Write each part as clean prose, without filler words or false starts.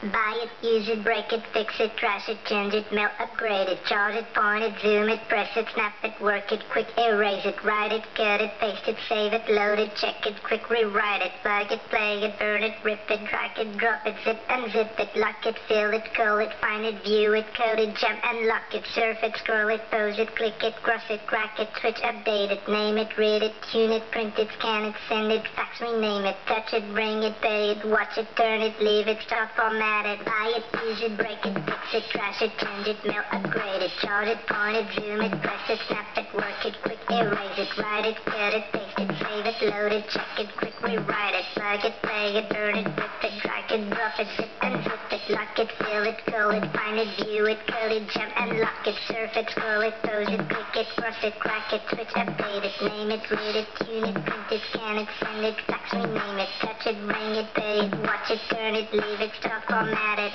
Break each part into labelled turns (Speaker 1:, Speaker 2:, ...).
Speaker 1: Buy it, use it, break it, fix it, trash it, change it, mail, upgrade it, charge it, point it, zoom it, press it, snap it, work it, quick erase it, write it, cut it, paste it, save it, load it, check it, quick rewrite it, plug it, play it, burn it, rip it, drag it, drop it, zip unzip it, lock it, fill it, call it, find it, view it, code it, jump and lock it, surf it, scroll it, pose it, click it, cross it, crack it, switch, update it, name it, read it, tune it, print it, scan it, send it, fax, rename it, touch it, bring it, pay it, watch it, turn it, leave it, start, format it, buy it, use it, break it, fix it, trash it, change it, mail, upgrade it, chart it, point it, zoom it, press it, snap it, work it, quick erase it, write it, cut it, paste it, save it, load it, check it, quick rewrite it, plug it, play it, burn it, rip it, drag it, drop it, zip and zip it, lock it, fill it, call it, find it, view it, code it, jump and lock it, surf it, scroll it, pose it, click it, cross it, crack it, switch, update it, name it, read it, tune it, print it, scan it, send it, fax, rename it, touch it, bring it, pay it, watch it, turn it, leave it, start, format it.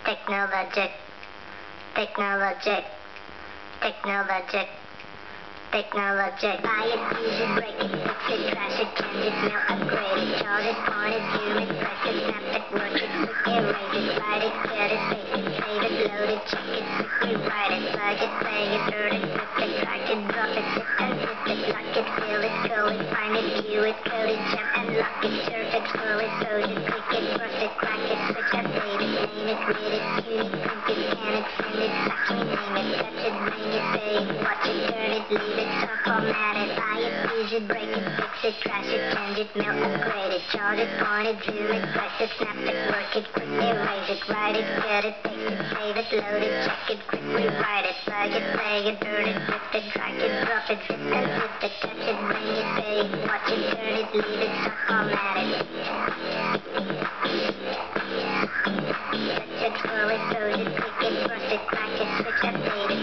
Speaker 1: Technologic, technologic, technologic, technologic. Buy it, use it, break it, fix it, trash it, change it, mail, upgrade it, chart it, point it, zoom it, press it, snap it, work it, quick erase it, write it, cut it, paste it, save it, load it, check it, quick rewrite it, plug it, play it, burn it, rip it, drag it, drop it, zip and zip it, lock it, fill it, call it, find it, view it, code it, jump and lock it, surf it, scroll it, pose it, click it, cross it, crack it, switch, update it, name it, read it, tune it, print it, scan it, send it, fax, rename it, touch it, bring it, pay it, watch it, turn it, leave it, start, format it, buy it, use it, break it, fix it, trash it, change it, mail, upgrade it, chart it, point it, zoom it, press it, snap it, work it, quick erase it, write it, cut it, paste it, save it, load it, check it, quick rewrite it, plug it, play it, burn it, rip it, drag it, drop it, zip and zip it, touch it, bring it, pay it, watch it, turn it, leave it, start, format it. Touch it, scroll it, pose it, click it, cross it, crack it, switch, update it.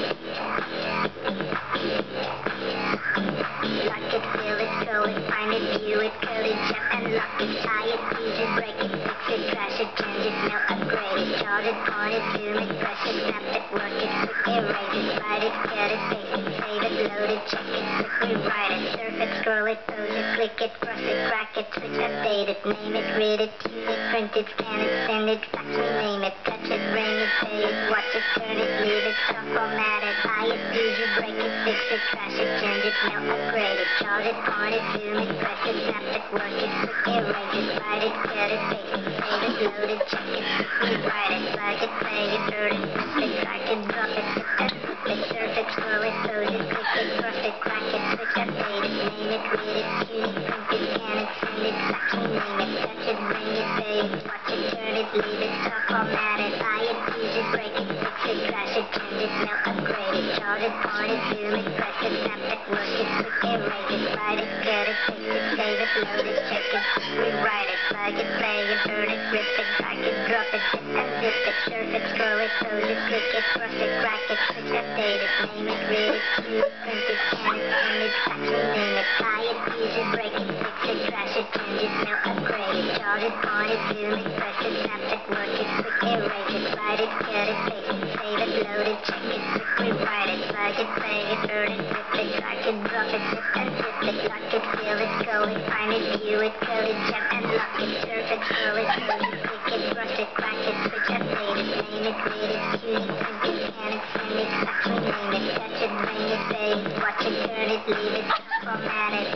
Speaker 1: Lock it, fill it, call it, find it, view it, code it, jump and lock it, tie it, use it, break it, fix it, trash it, change it, mail, upgrade it, chart it, point it, zoom it, press it, snap it, work it, quick erase it, write it, cut it, paste it, save it, load it, check it, quick rewrite it, surf it, scroll it, pose it, click it, cross it, crack it, switch, update it, name it, read it, tune it, print it, scan it, send it, fax, rename it, touch it, bring it, pay it, watch it, turn it, leave it, start, format it, buy it, use it, break it, fix it, trash it, change it, mail, upgrade it, chart it, point it, zoom it, press it, snap it, work it, quick erase it, write it, cut it, paste it, save it, load it, check it, rewrite it, plug it, play it, burn it, rip it, drag it, drop it, zip and zip it, surf it, scroll it, pose it, click it, cross it, crack it, switch, update it, name it, read it, tune it, print it, scan it, send it, fax, rename it, touch it, bring it, pay it, watch it, turn it, leave it, start, format it, buy it, use it, break it, fix it, trash it, change it, mail, upgrade it, chart it, point it, zoom it, press it, snap it, work it, quick erase it, write it, cut it, paste it, save it, load it, check it, rewrite it, plug it, play it, burn it, rip it, drag it, drop it, zip and zip it, surf it, scroll it, pose it, click it, cross it, crack it, switch, update it, name it, read it, tune it, print it, scan it, send it, fax, rename it, buy it, use it, break it, fix it, trash it, change it, mail, upgrade it, chart it, point it, zoom it, press it, snap it, work it, quick erase it, write it, cut it, paste it, save it, load it, check it, quick rewrite it, plug it, play it, burn it, rip it, drag it, drop it, zip and zip it, lock it, fill it, call it, find it, view it, code it, jump and lock it, surf it, scroll it, pose it, click it, cross it, crack it, switch, update it, name it, read it, tune it, print it, scan it, send it, fax, rename it, touch it, bring it, pay it, watch it, turn it, leave it, format it.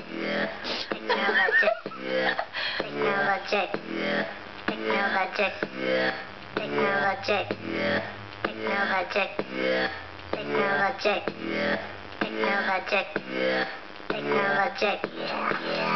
Speaker 1: Technologic, technologic, technologic, technologic, technologic, technologic, technologic, technologic.